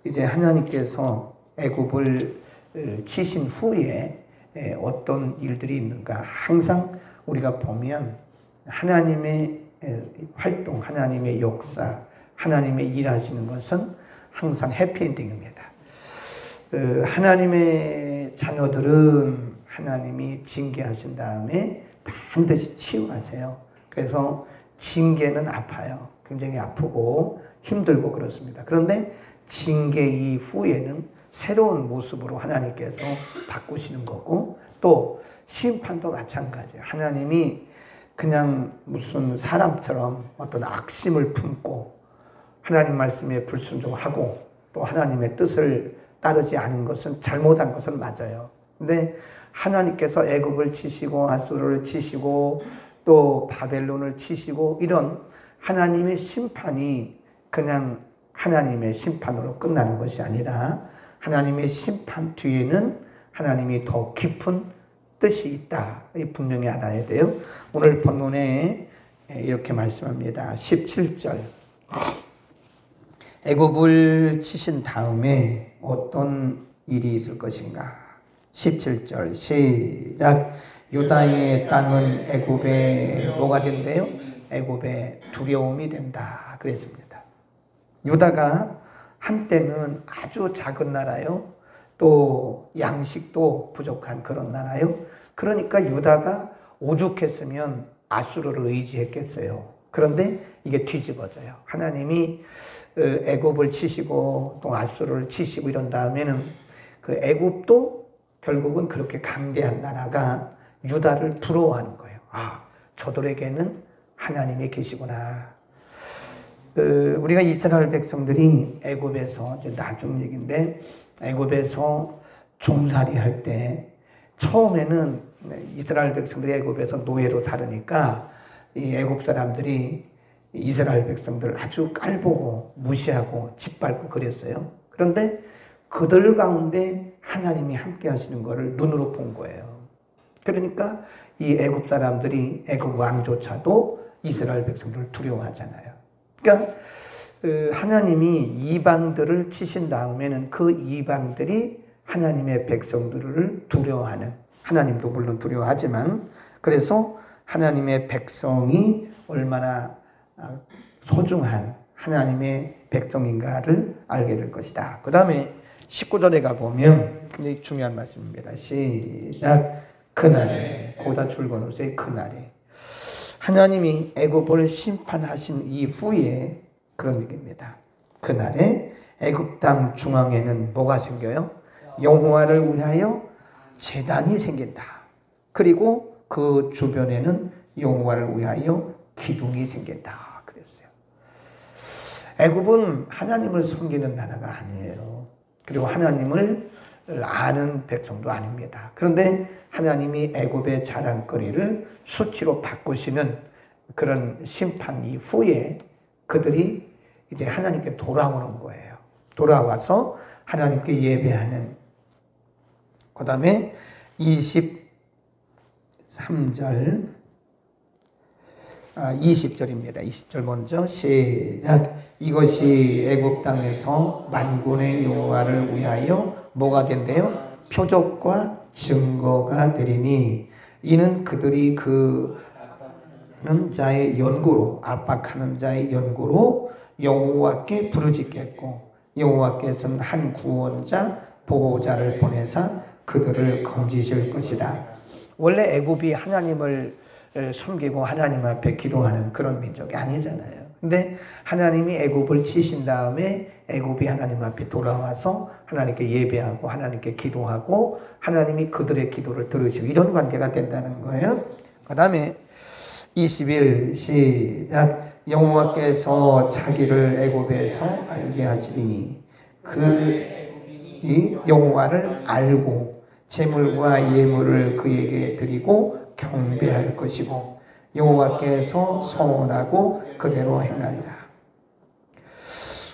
이제 하나님께서 애굽을 치신 후에 어떤 일들이 있는가, 항상 우리가 보면 하나님의 활동, 하나님의 역사, 하나님의 일하시는 것은 항상 해피엔딩입니다. 하나님의 자녀들은 하나님이 징계하신 다음에 반드시 치유하세요. 그래서 징계는 아파요. 굉장히 아프고 힘들고 그렇습니다. 그런데 징계 이후에는 새로운 모습으로 하나님께서 바꾸시는 거고, 또 심판도 마찬가지예요. 하나님이 그냥 무슨 사람처럼 어떤 악심을 품고 하나님 말씀에 불순종하고 또 하나님의 뜻을 따르지 않은 것은, 잘못한 것은 맞아요. 근데 하나님께서 애굽을 치시고 아수르를 치시고 또 바벨론을 치시고, 이런 하나님의 심판이 그냥 하나님의 심판으로 끝나는 것이 아니라 하나님의 심판 뒤에는 하나님이 더 깊은 뜻이 있다. 분명히 알아야 돼요. 오늘 본문에 이렇게 말씀합니다. 17절. 애굽을 치신 다음에 어떤 일이 있을 것인가? 17절 시작. 유다의 땅은 애굽에 뭐가 된대요? 애굽에 두려움이 된다 그랬습니다. 유다가 한때는 아주 작은 나라요, 또 양식도 부족한 그런 나라요. 그러니까 유다가 오죽했으면 아수르를 의지했겠어요. 그런데 이게 뒤집어져요. 하나님이 애굽을 치시고 또 아수르를 치시고 이런 다음에는 그 애굽도 결국은 그렇게 강대한 나라가 유다를 부러워하는 거예요. 아, 저들에게는 하나님이 계시구나. 우리가 이스라엘 백성들이 애굽에서, 이제 나중 얘기인데, 애굽에서 종살이 할 때 처음에는 이스라엘 백성들이 애굽에서 노예로 살으니까 이 애굽 사람들이 이스라엘 백성들을 아주 깔보고 무시하고 짓밟고 그랬어요. 그런데 그들 가운데 하나님이 함께 하시는 것을 눈으로 본 거예요. 그러니까 이 애굽 사람들이, 애굽 왕조차도 이스라엘 백성들을 두려워하잖아요. 그러니까 하나님이 이방들을 치신 다음에는 그 이방들이 하나님의 백성들을 두려워하는, 하나님도 물론 두려워하지만, 그래서 하나님의 백성이 얼마나 소중한 하나님의 백성인가를 알게 될 것이다. 그 다음에 19절에 가보면 굉장히 중요한 말씀입니다. 시작. 그날에, 고다 줄거놓으세요. 그날에 하나님이 애굽을 심판하신 이후에 그런 얘기입니다. 그날에 애굽 땅 중앙에는 뭐가 생겨요? 여호와를 위하여 제단이 생긴다. 그리고 그 주변에는 여호와를 위하여 기둥이 생긴다 그랬어요. 애굽은 하나님을 섬기는 나라가 아니에요. 그리고 하나님을 아는 백성도 아닙니다. 그런데 하나님이 애굽의 자랑거리를 수치로 바꾸시는 그런 심판 이후에 그들이 이제 하나님께 돌아오는 거예요. 돌아와서 하나님께 예배하는. 그 다음에 23절, 20절입니다. 20절 먼저 시작. 이것이 애굽 땅에서 만군의 여호와를 위하여 뭐가 된대요? 표적과 증거가 되리니, 이는 그들이 그는 자의 연고로, 압박하는 자의 연고로 여호와께 부르짖겠고, 여호와께서는 한 구원자 보호자를 보내사 그들을 건지실 것이다. 원래 애굽이 하나님을 섬기고 하나님 앞에 기도하는 그런 민족이 아니잖아요. 근데 하나님이 애굽을 치신 다음에 애굽이 하나님 앞에 돌아와서 하나님께 예배하고 하나님께 기도하고 하나님이 그들의 기도를 들으시고 이런 관계가 된다는 거예요. 그 다음에 21 시작. 여호와께서 자기를 애굽에서 알게 하시리니 그이 여호와를 알고 제물과 예물을 그에게 드리고 경배할 것이고 여호와께서 서원하고 그대로 행하리라.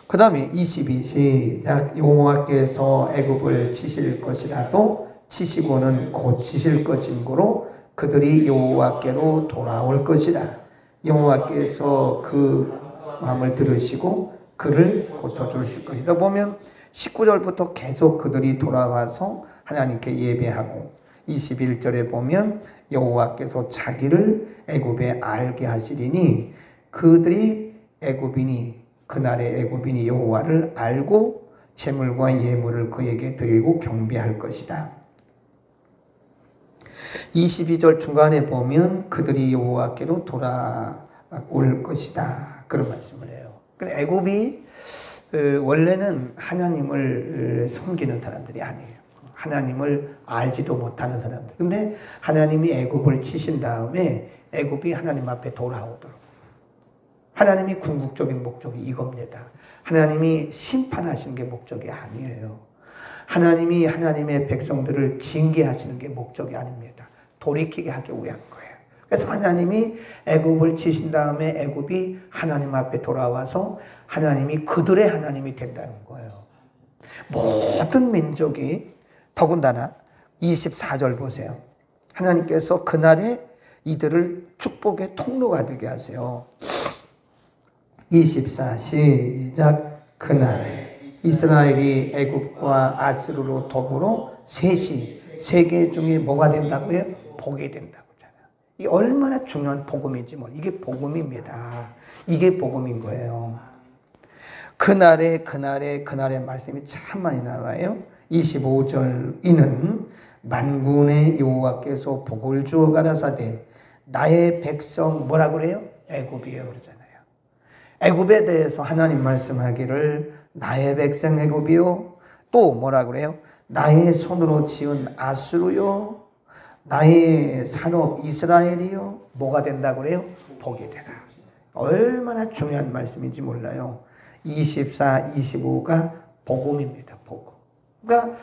그 다음에 22 시작. 여호와께서 애굽을 치실 것이라도 치시고는 곧 치실 것인고로 그들이 여호와께로 돌아올 것이라. 여호와께서 그 마음을 들으시고 그를 고쳐주실 것이다. 보면 19절부터 계속 그들이 돌아와서 하나님께 예배하고 21절에 보면 여호와께서 자기를 애굽에 알게 하시리니 그들이 애굽인이 그날의 애굽인이 여호와를 알고 제물과 예물을 그에게 드리고 경배할 것이다. 22절 중간에 보면 그들이 여호와께로 돌아올 것이다. 그런 말씀을 해요. 애굽이 원래는 하나님을 섬기는 사람들이 아니에요. 하나님을 알지도 못하는 사람들. 근데 하나님이 애굽을 치신 다음에 애굽이 하나님 앞에 돌아오도록. 하나님이 궁극적인 목적이 이겁니다. 하나님이 심판하시는 게 목적이 아니에요. 하나님이 하나님의 백성들을 징계하시는 게 목적이 아닙니다. 돌이키게 하기 위한 거예요. 그래서 하나님이 애굽을 치신 다음에 애굽이 하나님 앞에 돌아와서 하나님이 그들의 하나님이 된다는 거예요. 모든 민족이 더군다나 24절 보세요. 하나님께서 그날에 이들을 축복의 통로가 되게 하세요. 24 시작. 그날에 이스라엘이 애굽과 아스루로 더불어 셋이 세계 중에 뭐가 된다고요? 복이 된다고 하잖아요. 이 얼마나 중요한 복음인지 이게 복음입니다. 이게 복음인 거예요. 그날의 말씀이 참 많이 나와요. 25절 이는 만군의 여호와께서 복을 주어 가라사대 나의 백성 뭐라 그래요? 애굽이에요 그러잖아요. 애굽에 대해서 하나님 말씀하기를 나의 백성 애굽이요. 또 뭐라 그래요? 나의 손으로 지은 아수르요. 나의 산업 이스라엘이요. 뭐가 된다고 그래요? 복이 되라. 얼마나 중요한 말씀인지 몰라요. 24, 25가 복음입니다. 복음. 그러니까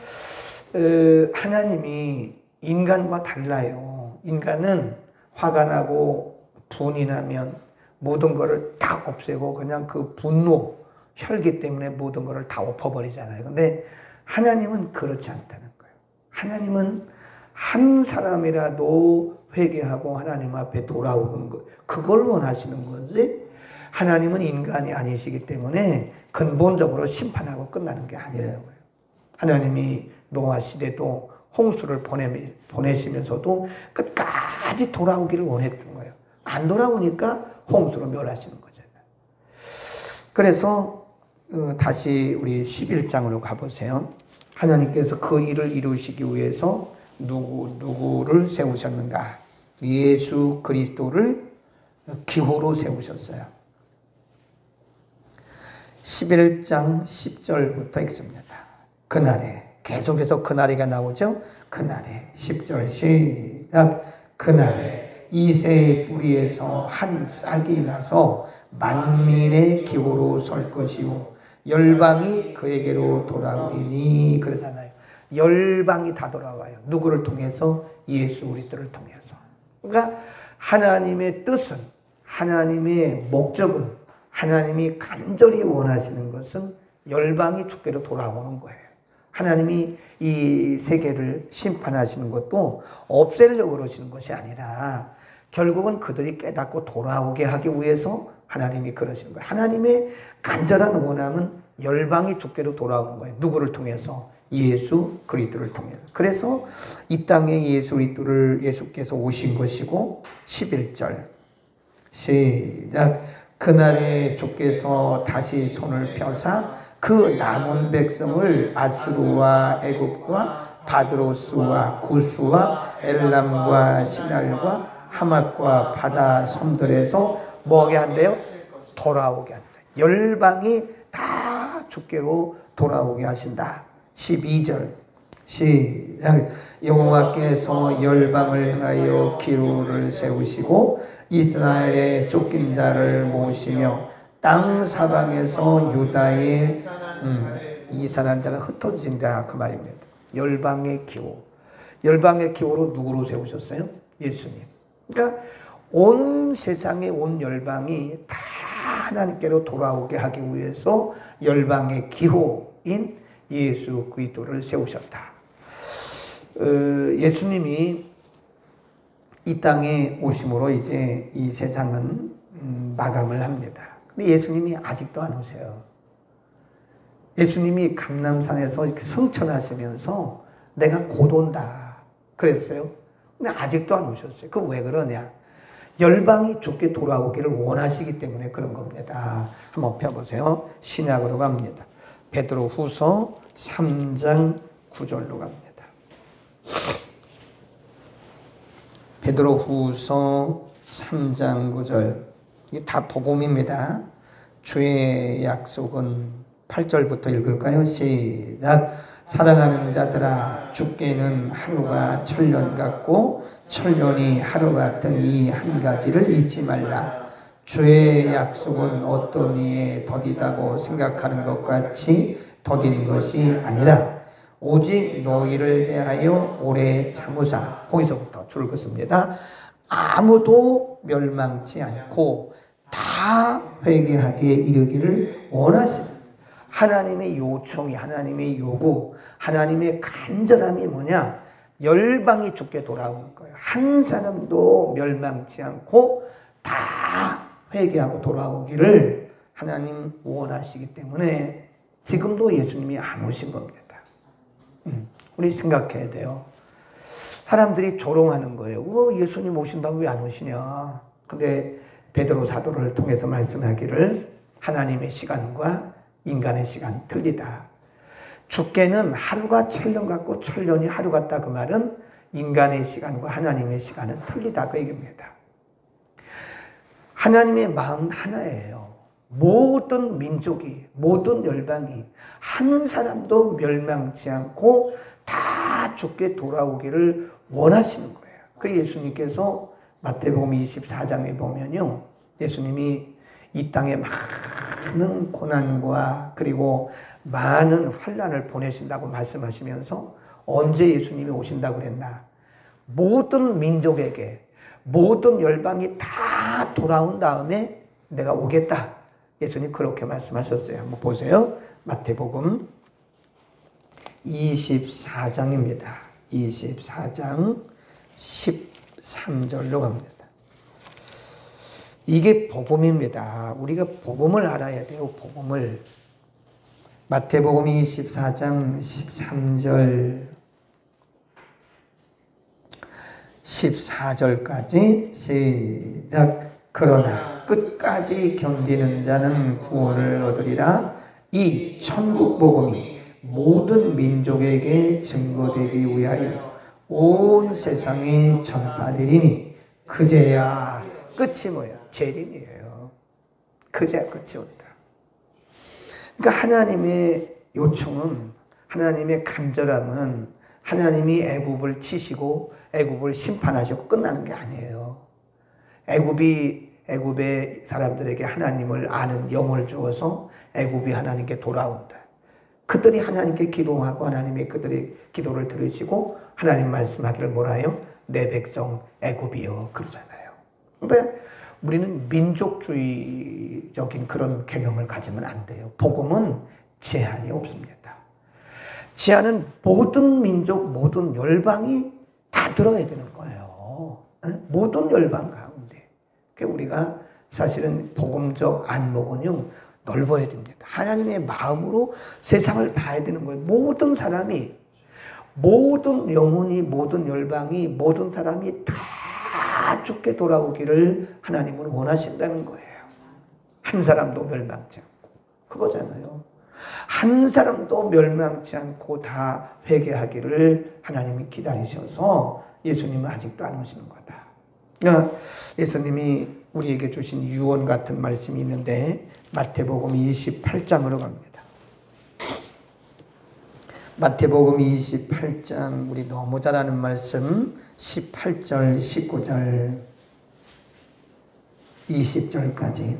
하나님이 인간과 달라요. 인간은 화가 나고 분이 나면 모든 것을 다 없애고 그냥 그 분노, 혈기 때문에 모든 것을 다 엎어버리잖아요. 근데 하나님은 그렇지 않다는 거예요. 하나님은 한 사람이라도 회개하고 하나님 앞에 돌아오는 것, 그걸 원하시는 거지. 하나님은 인간이 아니시기 때문에 근본적으로 심판하고 끝나는 게 아니라고요. 하나님이 노아 시대도 홍수를 보내시면서도 끝까지 돌아오기를 원했던 거예요. 안 돌아오니까 홍수로 멸하시는 거잖아요. 그래서 다시 우리 11장으로 가보세요. 하나님께서 그 일을 이루시기 위해서 누구를 세우셨는가? 예수 그리스도를 기호로 세우셨어요. 11장 10절부터 읽습니다. 그날에 계속해서 그날이가 나오죠. 그날에 10절 시작. 그날에 이새의 뿌리에서 한 싹이 나서 만민의 기호로 설 것이요 열방이 그에게로 돌아오리니 그러잖아요. 열방이 다 돌아와요. 누구를 통해서? 예수 그리스도를 통해서. 그러니까 하나님의 뜻은, 하나님의 목적은, 하나님이 간절히 원하시는 것은 열방이 주께로 돌아오는 거예요. 하나님이 이 세계를 심판하시는 것도 없애려고 그러시는 것이 아니라 결국은 그들이 깨닫고 돌아오게 하기 위해서 하나님이 그러시는 거예요. 하나님의 간절한 원함은 열방이 주께로 돌아오는 거예요. 누구를 통해서? 예수 그리스도를 통해서. 그래서 이 땅에 예수께서 오신 것이고 11절 시작. 그날에 주께서 다시 손을 펴사 그 남은 백성을 아수르와 애굽과 바드로스와 구스와 엘람과 시날과 하맛과 바다 섬들에서 뭐하게 한대요? 돌아오게 한다. 열방이 다 주께로 돌아오게 하신다. 12절 시작. 여호와께서 열방을 향하여 기로를 세우시고 이스라엘의 쫓긴 자를 모시며 땅 사방에서 유다의 이산한 자는 흩어진 자 그 말입니다. 열방의 기호. 열방의 기호로 누구로 세우셨어요? 예수님. 그러니까 온 세상의 온 열방이 다 하나님께로 돌아오게 하기 위해서 열방의 기호인 예수 그리스도를 세우셨다. 예수님이 이 땅에 오심으로 이제 이 세상은 마감을 합니다. 근데 예수님이 아직도 안 오세요. 예수님이 감람산에서 이렇게 성천하시면서 내가 곧 온다 그랬어요. 근데 아직도 안 오셨어요. 그 왜 그러냐? 열방이 죽게 돌아오기를 원하시기 때문에 그런 겁니다. 한번 펴보세요. 신약으로 갑니다. 베드로 후서 3장 9절로 갑니다. 베드로 후서 3장 9절. 이게 다 복음입니다. 주의 약속은 8절부터 읽을까요? 시작. 사랑하는 자들아, 주께는 하루가 천년 같고 천년이 하루 같은 이 한 가지를 잊지 말라. 주의 약속은 어떤 이에 더디다고 생각하는 것 같이 더딘 것이 아니라 오직 너희를 대하여 오래 참으사. 거기서부터 줄 긋습니다. 아무도 멸망치 않고 다 회개하게 이르기를 원하시는 하나님의 요청이, 하나님의 요구, 하나님의 간절함이 뭐냐? 열방이 죽게 돌아오는 거예요. 한 사람도 멸망치 않고 다 회개하고 돌아오기를 하나님 원하시기 때문에 지금도 예수님이 안 오신 겁니다. 우리 생각해야 돼요. 사람들이 조롱하는 거예요. 예수님 오신다고 왜 안 오시냐? 근데 베드로 사도를 통해서 말씀하기를 하나님의 시간과 인간의 시간 틀리다. 주께는 하루가 천년 같고 천년이 하루 같다. 그 말은 인간의 시간과 하나님의 시간은 틀리다. 그 얘기입니다. 하나님의 마음은 하나예요. 모든 민족이, 모든 열방이 한 사람도 멸망치 않고 다 죽게 돌아오기를 원하시는 거예요. 그래서 예수님께서 마태복음 24장에 보면요, 예수님이 이 땅에 많은 고난과 그리고 많은 환난을 보내신다고 말씀하시면서 언제 예수님이 오신다고 그랬나? 모든 민족에게, 모든 열방이 다 돌아온 다음에 내가 오겠다. 예수님 그렇게 말씀하셨어요. 한번 보세요. 마태복음 24장입니다. 24장 13절로 갑니다. 이게 복음입니다. 우리가 복음을 알아야 돼요. 복음을. 마태복음 24장 13절 14절까지 시작. 그러나 끝까지 견디는 자는 구원을 얻으리라. 이 천국 복음이 모든 민족에게 증거되기 위하여 온 세상에 전파되리니 그제야 끝이 뭐야? 재림이에요. 그제야 끝이 온다. 그러니까 하나님의 요청은, 하나님의 간절함은 하나님이 애굽을 치시고 애굽을 심판하시고 끝나는 게 아니에요. 애굽의 사람들에게 하나님을 아는 영을 주어서 애굽이 하나님께 돌아온다. 그들이 하나님께 기도하고 하나님이 그들의 기도를 들으시고 하나님 말씀하기를 뭐라 해요? 내 백성 애굽이여 그러잖아요. 그러니까 우리는 민족주의적인 그런 개념을 가지면 안 돼요. 복음은 제한이 없습니다. 제한은 모든 민족, 모든 열방이 다 들어야 되는 거예요. 모든 열방 가운데. 그러니까 우리가 사실은 복음적 안목은요, 넓어야 됩니다. 하나님의 마음으로 세상을 봐야 되는 거예요. 모든 사람이, 모든 영혼이, 모든 열방이, 모든 사람이 다 죽게 돌아오기를 하나님은 원하신다는 거예요. 한 사람도 멸망치 않고. 그거잖아요. 한 사람도 멸망치 않고 다 회개하기를 하나님이 기다리셔서 예수님은 아직도 안 오시는 거다. 그러니까 예수님이 우리에게 주신 유언 같은 말씀이 있는데 마태복음 28장으로 갑니다. 마태복음 28장, 우리 너무 잘 아는 말씀 18절, 19절, 20절까지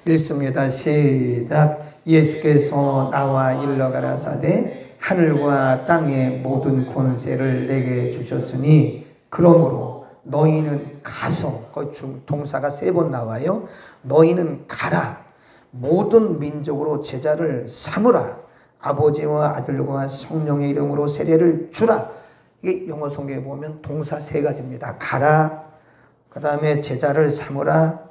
읽습니다. 시작. 예수께서 나와 일러 가라사대 하늘과 땅의 모든 권세를 내게 주셨으니 그러므로 너희는 가서, 동사가 3번 나와요. 너희는 가라. 모든 민족으로 제자를 삼으라. 아버지와 아들과 성령의 이름으로 세례를 주라. 이게 영어 성경에 보면 동사 3가지입니다. 가라, 그 다음에 제자를 삼으라,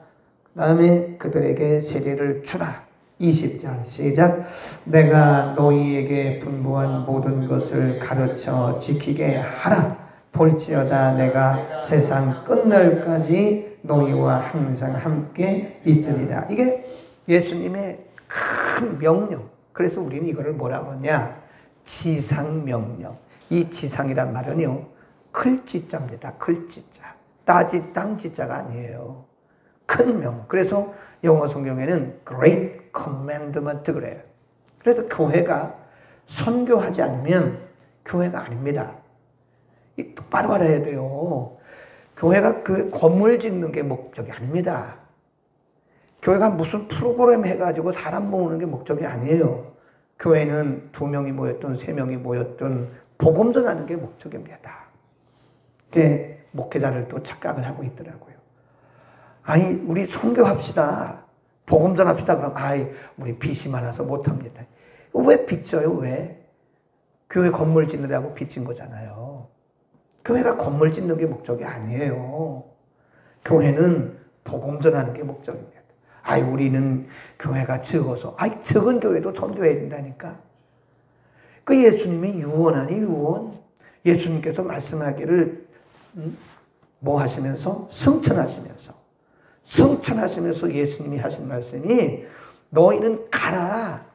그 다음에 그들에게 세례를 주라. 20절 시작. 내가 너희에게 분부한 모든 것을 가르쳐 지키게 하라. 볼지어다 내가 세상 끝날까지 너희와 항상 함께 있으리라. 이게 예수님의 큰 명령. 그래서 우리는 이거를 뭐라고 하냐? 지상명령. 이 지상이란 말은요, 클지자입니다. 클지자. 땅지자가 아니에요. 큰 명. 그래서 영어 성경에는 Great Commandment 그래요. 그래서 교회가 선교하지 않으면 교회가 아닙니다. 똑바로 알아야 돼요. 교회가 그 건물 짓는 게 목적이 아닙니다. 교회가 무슨 프로그램 해가지고 사람 모으는 게 목적이 아니에요. 교회는 2명이 모였든 3명이 모였든 복음 전하는 게 목적입니다. 그게 목회자를 또 착각을 하고 있더라고요. 아니, 우리 선교합시다. 복음 전합시다. 그럼, 우리 빚이 많아서 못합니다. 왜 빚져요? 왜? 교회 건물 짓느라고 빚진 거잖아요. 교회가 건물 짓는 게 목적이 아니에요. 교회는 복음 전하는 게 목적입니다. 우리는 교회가 적어서. 적은 교회도 선교해야 된다니까. 그 예수님이 유언하니 유언. 예수님께서 말씀하기를 뭐 하시면서? 성천하시면서 예수님이 하신 말씀이 너희는 가라.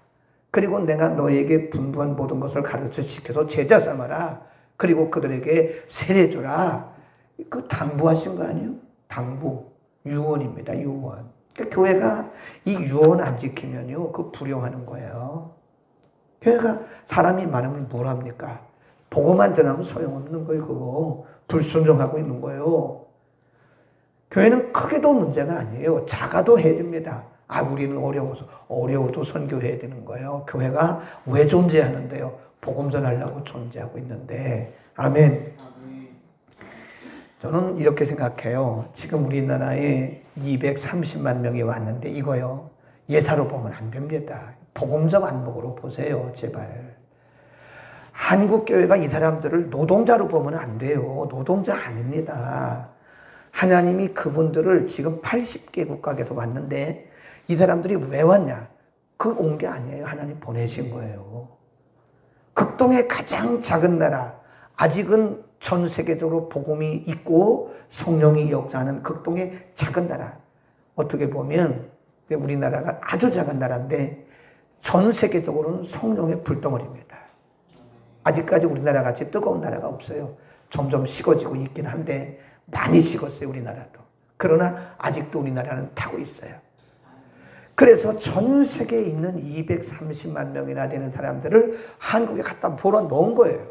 그리고 내가 너희에게 분부한 모든 것을 가르쳐 지켜서 제자 삼아라. 그리고 그들에게 세례줘라. 그 당부하신 거 아니에요? 당부. 유언입니다. 유언. 그러니까 교회가 이 유언 안 지키면요, 그 불용하는 거예요. 교회가 사람이 많으면 뭘 합니까? 복음만 전하면 소용없는 거예요. 그거 불순종하고 있는 거예요. 교회는 크게도 문제가 아니에요. 작아도 해야 됩니다. 우리는 어려워도 선교해야 되는 거예요. 교회가 왜 존재하는데요? 복음 전하려고 존재하고 있는데. 아멘. 저는 이렇게 생각해요. 지금 우리나라에 230만 명이 왔는데 이거요, 예사로 보면 안 됩니다. 복음적 안목으로 보세요. 제발. 한국교회가 이 사람들을 노동자로 보면 안 돼요. 노동자 아닙니다. 하나님이 그분들을 지금 80개 국가에서 왔는데 이 사람들이 왜 왔냐? 온 게 아니에요. 하나님 보내신 거예요. 극동의 가장 작은 나라, 아직은 전 세계적으로 복음이 있고 성령이 역사하는 극동의 작은 나라. 어떻게 보면 우리나라가 아주 작은 나라인데 전 세계적으로는 성령의 불덩어리입니다. 아직까지 우리나라 같이 뜨거운 나라가 없어요. 점점 식어지고 있긴 한데 많이 식었어요, 우리나라도. 그러나 아직도 우리나라는 타고 있어요. 그래서 전 세계에 있는 230만 명이나 되는 사람들을 한국에 갖다 몰아 넣은 거예요.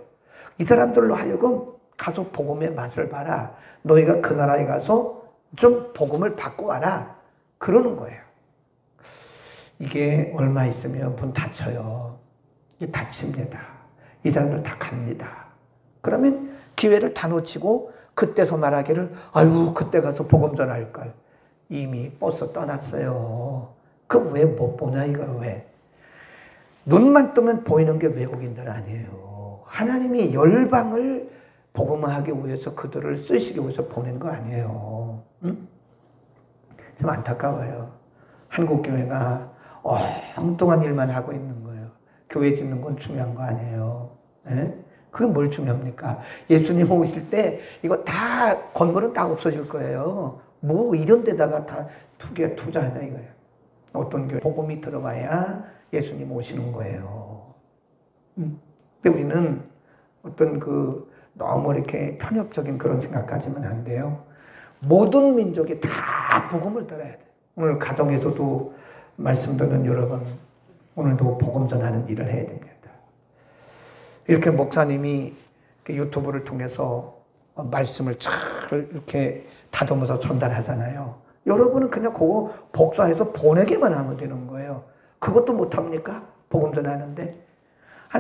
이 사람들로 하여금 가서 복음의 맛을 봐라. 너희가 그 나라에 가서 좀 복음을 받고 와라. 그러는 거예요. 이게 얼마 있으면 문 닫혀요. 이게 닫힙니다. 이 사람들 다 갑니다. 그러면 기회를 다 놓치고 그때서 말하기를 그때 가서 복음 전할 걸. 이미 버스 떠났어요. 그 왜 못 보냐 이거 왜. 눈만 뜨면 보이는 게 외국인들 아니에요. 하나님이 열방을 복음화하기 위해서 그들을 쓰시기 위해서 보낸 거 아니에요. 응? 참 안타까워요. 한국교회가 엉뚱한 일만 하고 있는 거예요. 교회 짓는 건 중요한 거 아니에요. 네? 그게 뭘 중요합니까? 예수님 오실 때 이거 다 건물은 다 없어질 거예요. 뭐 이런 데다가 다 투자하냐 이거예요. 어떤 교회 복음이 들어가야 예수님 오시는 거예요. 근데 우리는 어떤 너무 이렇게 편협적인 그런 생각까지는 안 돼요. 모든 민족이 다 복음을 들어야 돼. 오늘 가정에서도 말씀 듣는 여러분, 오늘도 복음 전하는 일을 해야 됩니다. 이렇게 목사님이 유튜브를 통해서 말씀을 잘 이렇게 다듬어서 전달하잖아요. 여러분은 그냥 그거 복사해서 보내기만 하면 되는 거예요. 그것도 못합니까? 복음 전하는데.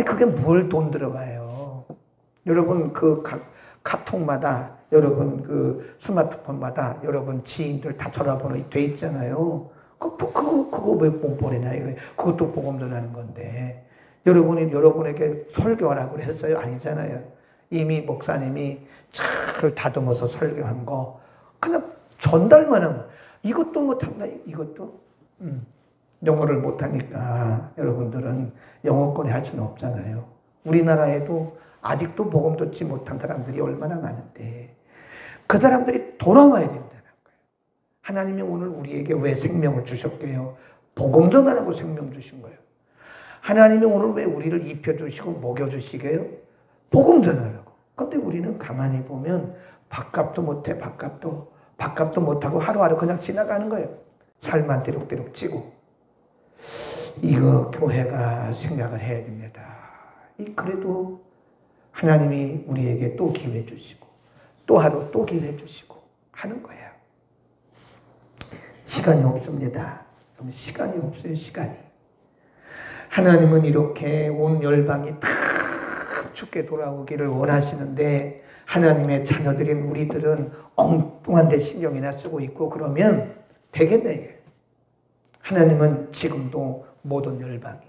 그게 뭘 돈 들어가요. 여러분 카톡마다, 여러분 스마트폰마다 여러분 지인들 다 전화번호 돼 있잖아요. 그거 왜 못 보내냐 이거예요. 그것도 복음 전하는 건데. 여러분이 여러분에게 설교하라고 했어요? 아니잖아요. 이미 목사님이 잘 다듬어서 설교한 거 그냥 전달만 하면 이것도 못한다. 이것도 영어를 못하니까 여러분들은 영어권에 할 수는 없잖아요. 우리나라에도 아직도 복음 듣지 못한 사람들이 얼마나 많은데 그 사람들이 돌아와야 된다는 거예요. 하나님이 오늘 우리에게 왜 생명을 주셨게요? 복음 전하라고 생명 주신 거예요. 하나님이 오늘 왜 우리를 입혀주시고 먹여주시게요? 복음 전하라고. 근데 우리는 가만히 보면 밥값도 못해, 밥값도 못하고 하루하루 그냥 지나가는 거예요. 살만 띠룩띠룩 찌고. 이거 교회가 생각을 해야 됩니다. 그래도 하나님이 우리에게 또 기회 주시고 또 하루 또 기회 주시고 하는 거예요. 시간이 없습니다. 시간이 없어요. 시간이. 하나님은 이렇게 온 열방이 다 죽게 돌아오기를 원하시는데 하나님의 자녀들인 우리들은 엉뚱한 데 신경이나 쓰고 있고 그러면 되겠네. 하나님은 지금도 모든 열방이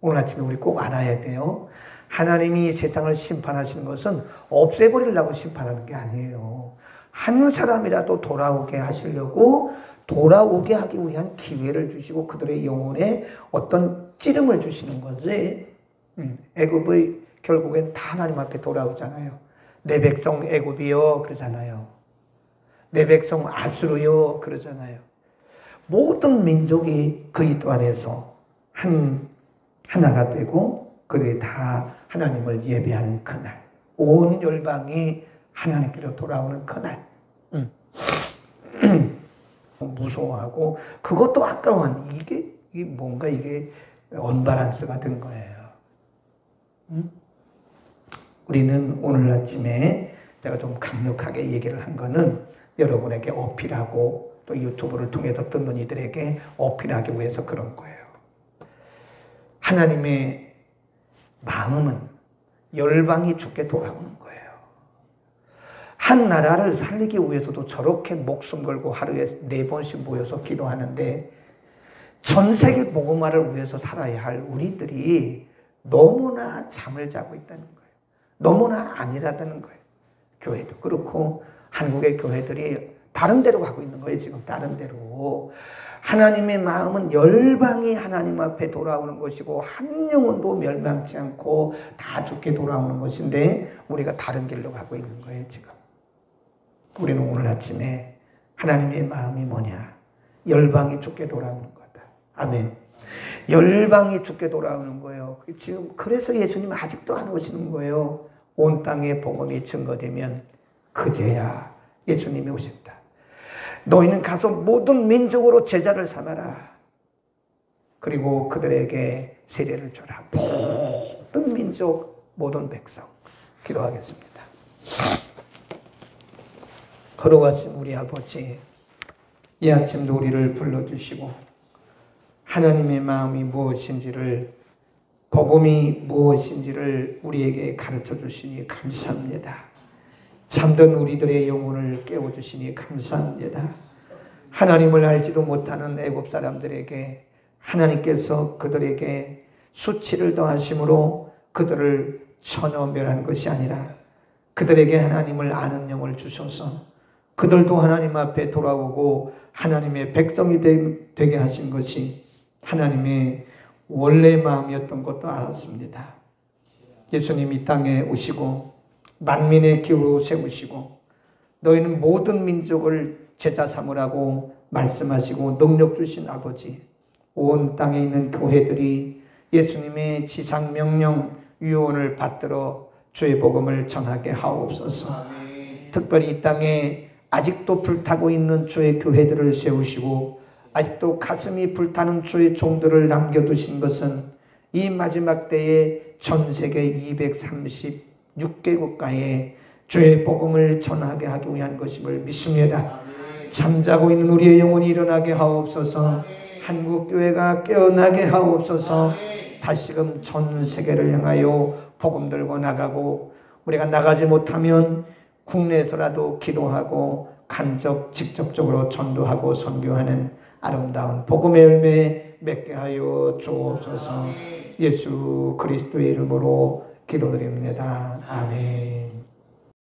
오늘 아침에 우리 꼭 알아야 돼요. 하나님이 세상을 심판하시는 것은 없애버리려고 심판하는 게 아니에요. 한 사람이라도 돌아오게 하시려고 돌아오게 하기 위한 기회를 주시고 그들의 영혼에 어떤 찌름을 주시는 거지. 애굽의 결국엔 다 하나님 앞에 돌아오잖아요. 내 백성 애굽이요 그러잖아요. 내 백성 아수르요 그러잖아요. 모든 민족이 그리스도 안에서 하나가 되고 그들이 다 하나님을 예배하는 그날, 온 열방이 하나님께로 돌아오는 그날. 무서워하고 그것도 아까운 이게 뭔가 이게 언밸런스가 된 거예요. 우리는 오늘 아침에 제가 좀 강력하게 얘기를 한 거는 여러분에게 어필하고 또 유튜브를 통해서 듣는 이들에게 어필하기 위해서 그런 거예요. 하나님의 마음은 열방이 죽게 돌아오는 거예요. 한 나라를 살리기 위해서도 저렇게 목숨 걸고 하루에 4번씩 모여서 기도하는데 전 세계 복음화를 위해서 살아야 할 우리들이 너무나 잠을 자고 있다는 거예요. 너무나 아니라다는 거예요. 교회도 그렇고 한국의 교회들이 다른 데로 가고 있는 거예요. 지금 다른 데로. 하나님의 마음은 열방이 하나님 앞에 돌아오는 것이고 한 영혼도 멸망치 않고 다 죽게 돌아오는 것인데 우리가 다른 길로 가고 있는 거예요. 지금. 우리는 오늘 아침에 하나님의 마음이 뭐냐? 열방이 죽게 돌아오는 거다. 아멘. 열방이 죽게 돌아오는 거예요. 지금 그래서 예수님 아직도 안 오시는 거예요. 온 땅에 복음이 증거되면 그제야 예수님이 오신다. 너희는 가서 모든 민족으로 제자를 삼아라. 그리고 그들에게 세례를 줘라. 모든 민족, 모든 백성. 기도하겠습니다. 걸어가신 우리 아버지, 이 아침도 우리를 불러주시고 하나님의 마음이 무엇인지를, 복음이 무엇인지를 우리에게 가르쳐 주시니 감사합니다. 잠든 우리들의 영혼을 깨워주시니 감사합니다. 하나님을 알지도 못하는 애굽 사람들에게 하나님께서 그들에게 수치를 더하심으로 그들을 천어멸한 것이 아니라 그들에게 하나님을 아는 영을 주셔서 그들도 하나님 앞에 돌아오고 하나님의 백성이 되게 하신 것이 하나님의 원래 마음이었던 것도 알았습니다. 예수님 이 땅에 오시고 만민의 기후로 세우시고 너희는 모든 민족을 제자 삼으라고 말씀하시고 능력 주신 아버지, 온 땅에 있는 교회들이 예수님의 지상명령 유언을 받들어 주의 복음을 전하게 하옵소서. 특별히 이 땅에 아직도 불타고 있는 주의 교회들을 세우시고 아직도 가슴이 불타는 주의 종들을 남겨두신 것은 이 마지막 때에 전 세계 236개국가에 주의 복음을 전하게 하기 위한 것임을 믿습니다. 잠자고 있는 우리의 영혼이 일어나게 하옵소서. 한국교회가 깨어나게 하옵소서. 다시금 전 세계를 향하여 복음 들고 나가고 우리가 나가지 못하면 국내에서라도 기도하고 간접 직접적으로 전도하고 선교하는 아름다운 복음의 열매 맺게 하여 주옵소서. 예수 그리스도의 이름으로 기도드립니다. 아멘.